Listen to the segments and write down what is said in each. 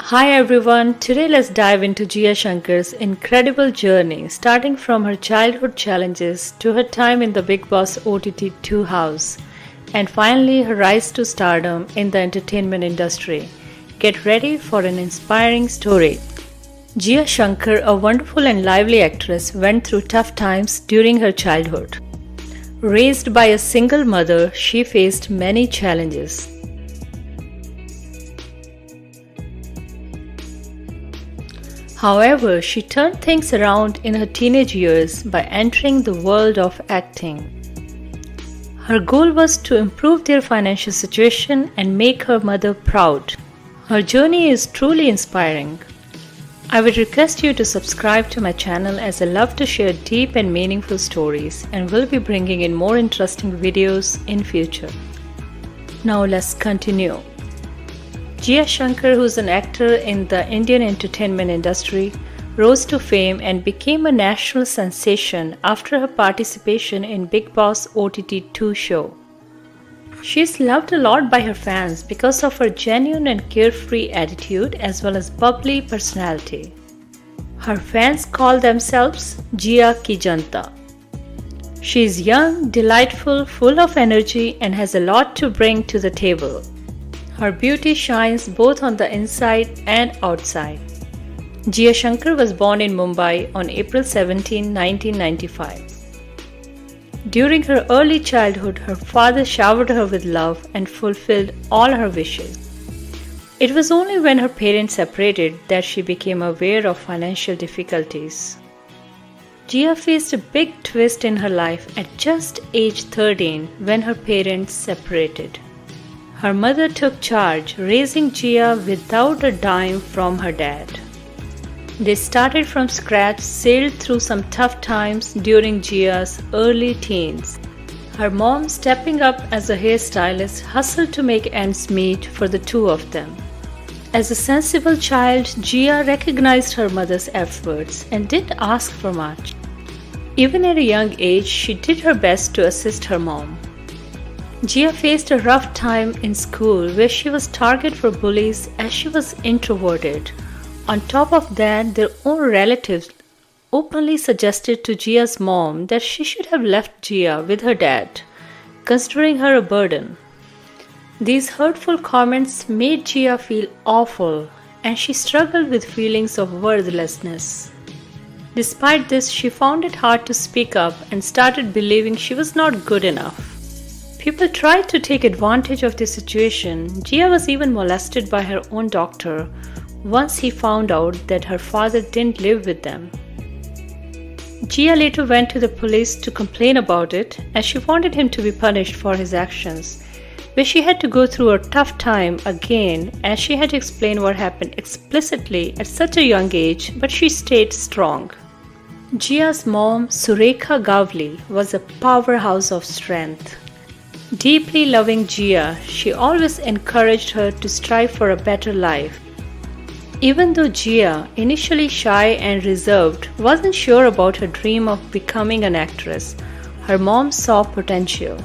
Hi everyone, today let's dive into Jiya Shankar's incredible journey, starting from her childhood challenges to her time in the Bigg Boss OTT2 house, and finally her rise to stardom in the entertainment industry. Get ready for an inspiring story. Jiya Shankar, a wonderful and lively actress, went through tough times during her childhood. Raised by a single mother, she faced many challenges. However, she turned things around in her teenage years by entering the world of acting. Her goal was to improve their financial situation and make her mother proud. Her journey is truly inspiring. I would request you to subscribe to my channel as I love to share deep and meaningful stories and will be bringing in more interesting videos in future. Now let's continue. Jiya Shankar, who is an actor in the Indian entertainment industry, rose to fame and became a national sensation after her participation in Bigg Boss OTT2 show. She is loved a lot by her fans because of her genuine and carefree attitude as well as bubbly personality. Her fans call themselves Jiya ki Janta. She is young, delightful, full of energy and has a lot to bring to the table. Her beauty shines both on the inside and outside. Jiya Shankar was born in Mumbai on April 17, 1995. During her early childhood, her father showered her with love and fulfilled all her wishes. It was only when her parents separated that she became aware of financial difficulties. Jiya faced a big twist in her life at just age 13 when her parents separated. Her mother took charge, raising Jiya without a dime from her dad. They started from scratch, sailed through some tough times during Jiya's early teens. Her mom, stepping up as a hairstylist, hustled to make ends meet for the two of them. As a sensible child, Jiya recognized her mother's efforts and didn't ask for much. Even at a young age, she did her best to assist her mom. Jiya faced a rough time in school where she was targeted for bullies as she was introverted. On top of that, their own relatives openly suggested to Jiya's mom that she should have left Jiya with her dad, considering her a burden. These hurtful comments made Jiya feel awful and she struggled with feelings of worthlessness. Despite this, she found it hard to speak up and started believing she was not good enough. People tried to take advantage of this situation. Jiya was even molested by her own doctor once he found out that her father didn't live with them. Jiya later went to the police to complain about it as she wanted him to be punished for his actions, but she had to go through a tough time again as she had to explain what happened explicitly at such a young age, but she stayed strong. Jiya's mom, Surekha Gavli, was a powerhouse of strength. Deeply loving Jiya, she always encouraged her to strive for a better life. Even though Jiya, initially shy and reserved, wasn't sure about her dream of becoming an actress, her mom saw potential.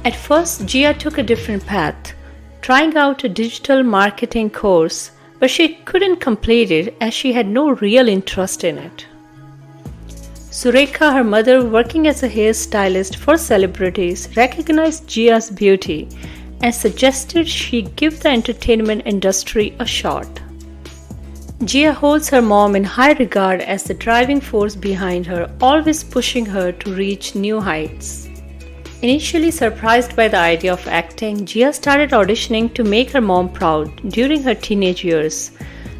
At first, Jiya took a different path, trying out a digital marketing course, but she couldn't complete it as she had no real interest in it. Surekha, her mother, working as a hairstylist for celebrities, recognized Jiya's beauty and suggested she give the entertainment industry a shot. Jiya holds her mom in high regard as the driving force behind her, always pushing her to reach new heights. Initially surprised by the idea of acting, Jiya started auditioning to make her mom proud during her teenage years.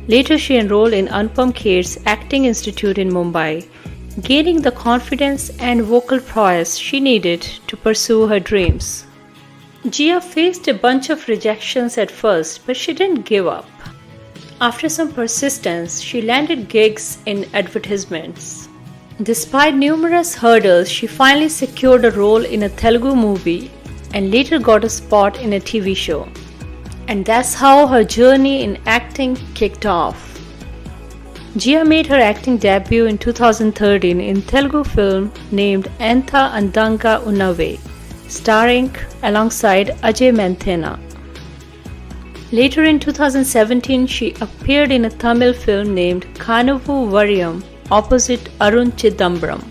Later, she enrolled in Anupam Kher's Acting Institute in Mumbai, gaining the confidence and vocal prowess she needed to pursue her dreams. Jiya faced a bunch of rejections at first, but she didn't give up. After some persistence, she landed gigs in advertisements. Despite numerous hurdles, she finally secured a role in a Telugu movie and later got a spot in a TV show. And that's how her journey in acting kicked off. Jiya made her acting debut in 2013 in Telugu film named Enta Andanga Unnave, starring alongside Ajay Manthena. Later in 2017, she appeared in a Tamil film named Kanavu Variyam opposite Arun Chidambaram.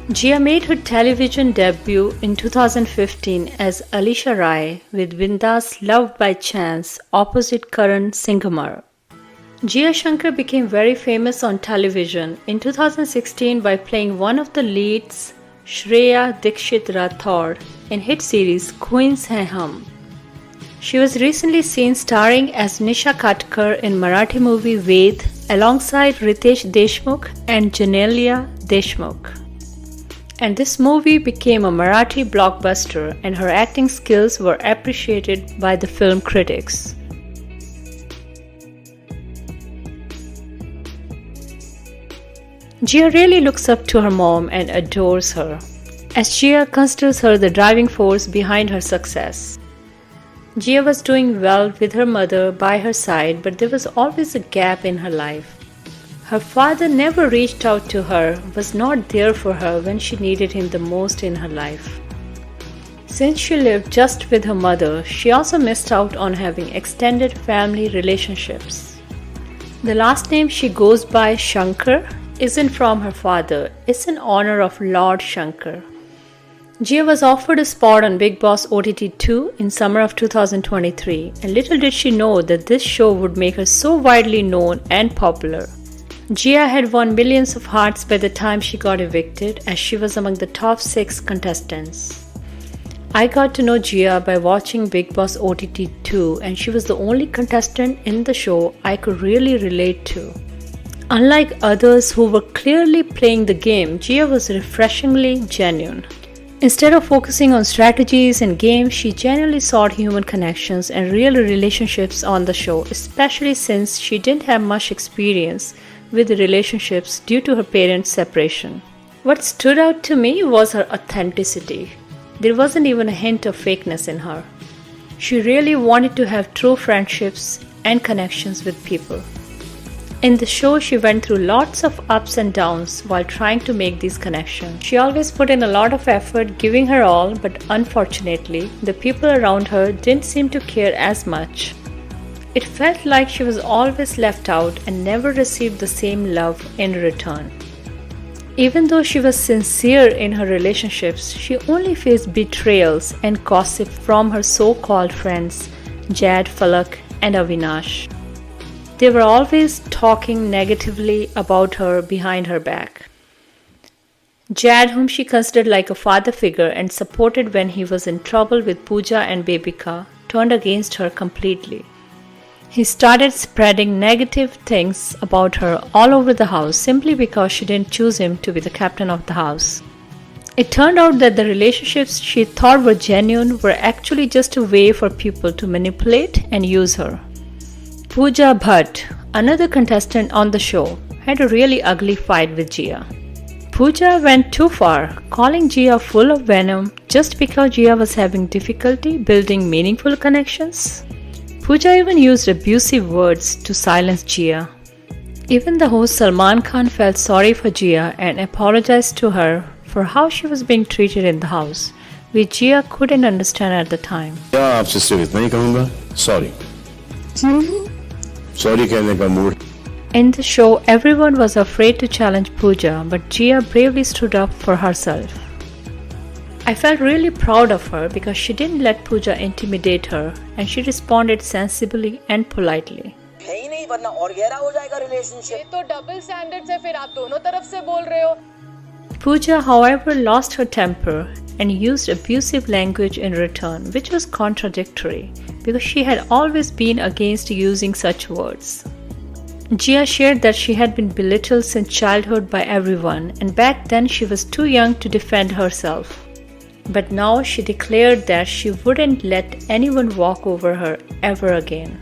Jiya made her television debut in 2015 as Alisha Rai with Bindas Love by Chance opposite Karan Singamar. Jiya Shankar became very famous on television in 2016 by playing one of the leads, Shreya Dikshit Rathod, in hit series Queens Hai Hum. She was recently seen starring as Nisha Katkar in Marathi movie Ved alongside Ritesh Deshmukh and Janelia Deshmukh. And this movie became a Marathi blockbuster and her acting skills were appreciated by the film critics. Jiya really looks up to her mom and adores her, as Jiya considers her the driving force behind her success. Jiya was doing well with her mother by her side, but there was always a gap in her life. Her father never reached out to her, was not there for her when she needed him the most in her life. Since she lived just with her mother, she also missed out on having extended family relationships. The last name she goes by, Shankar, isn't from her father, it's in honor of Lord Shankar. Jiya was offered a spot on Bigg Boss OTT2 in summer of 2023, and little did she know that this show would make her so widely known and popular. Jiya had won millions of hearts by the time she got evicted, as she was among the top 6 contestants. I got to know Jiya by watching Bigg Boss OTT2, and she was the only contestant in the show I could really relate to. Unlike others who were clearly playing the game, Jiya was refreshingly genuine. Instead of focusing on strategies and games, she genuinely sought human connections and real relationships on the show, especially since she didn't have much experience with relationships due to her parents' separation. What stood out to me was her authenticity. There wasn't even a hint of fakeness in her. She really wanted to have true friendships and connections with people. In the show, she went through lots of ups and downs while trying to make these connections. She always put in a lot of effort, giving her all, but unfortunately, the people around her didn't seem to care as much. It felt like she was always left out and never received the same love in return. Even though she was sincere in her relationships, she only faced betrayals and gossip from her so-called friends, Jad, Falak, and Avinash. They were always talking negatively about her behind her back. Jad, whom she considered like a father figure and supported when he was in trouble with Pooja and Babika, turned against her completely. He started spreading negative things about her all over the house simply because she didn't choose him to be the captain of the house. It turned out that the relationships she thought were genuine were actually just a way for people to manipulate and use her. Pooja Bhatt, another contestant on the show, had a really ugly fight with Jiya. Pooja went too far, calling Jiya full of venom just because Jiya was having difficulty building meaningful connections. Pooja even used abusive words to silence Jiya. Even the host Salman Khan felt sorry for Jiya and apologized to her for how she was being treated in the house, which Jiya couldn't understand at the time. आपसे सिर्फ इतना ही कहूँगा, sorry. Sorry कहने का mood. In the show, everyone was afraid to challenge Pooja, but Jiya bravely stood up for herself. I felt really proud of her because she didn't let Pooja intimidate her and she responded sensibly and politely. है ही नहीं वरना और गहरा हो जाएगा relationship. ये तो double standards है फिर आप दोनों तरफ से बोल रहे हो. Pooja, however, lost her temper and used abusive language in return, which was contradictory because she had always been against using such words. Jiya shared that she had been belittled since childhood by everyone, and back then she was too young to defend herself. But now she declared that she wouldn't let anyone walk over her ever again.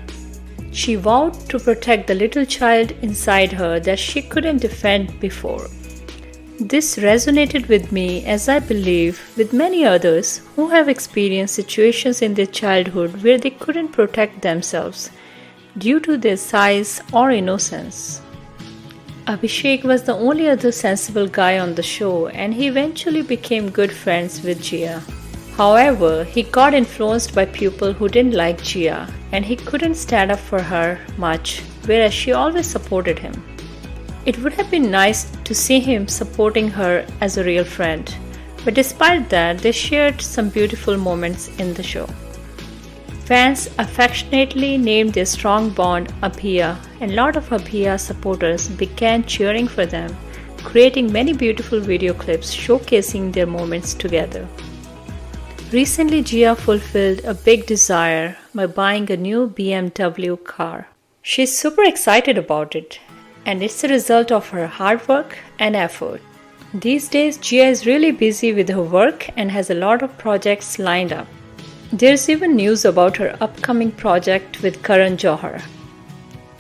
She vowed to protect the little child inside her that she couldn't defend before. This resonated with me, as I believe with many others who have experienced situations in their childhood where they couldn't protect themselves due to their size or innocence. Abhishek was the only other sensible guy on the show, and he eventually became good friends with Jiya. However, he got influenced by people who didn't like Jiya and he couldn't stand up for her much, whereas she always supported him. It would have been nice to see him supporting her as a real friend, but despite that, they shared some beautiful moments in the show. Fans affectionately named their strong bond Abhiya, and a lot of Abhiya supporters began cheering for them, creating many beautiful video clips showcasing their moments together. Recently, Jiya fulfilled a big desire by buying a new BMW car. She's super excited about it, and it's a result of her hard work and effort. These days, Jiya is really busy with her work and has a lot of projects lined up. There's even news about her upcoming project with Karan Johar.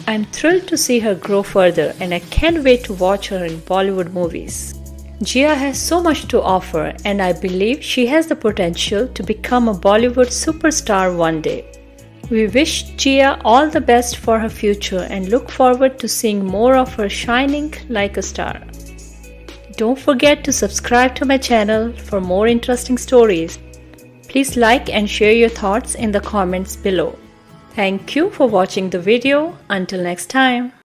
I'm thrilled to see her grow further and I can't wait to watch her in Bollywood movies. Jiya has so much to offer and I believe she has the potential to become a Bollywood superstar one day. We wish Jiya all the best for her future and look forward to seeing more of her shining like a star. Don't forget to subscribe to my channel for more interesting stories. Please like and share your thoughts in the comments below. Thank you for watching the video. Until next time.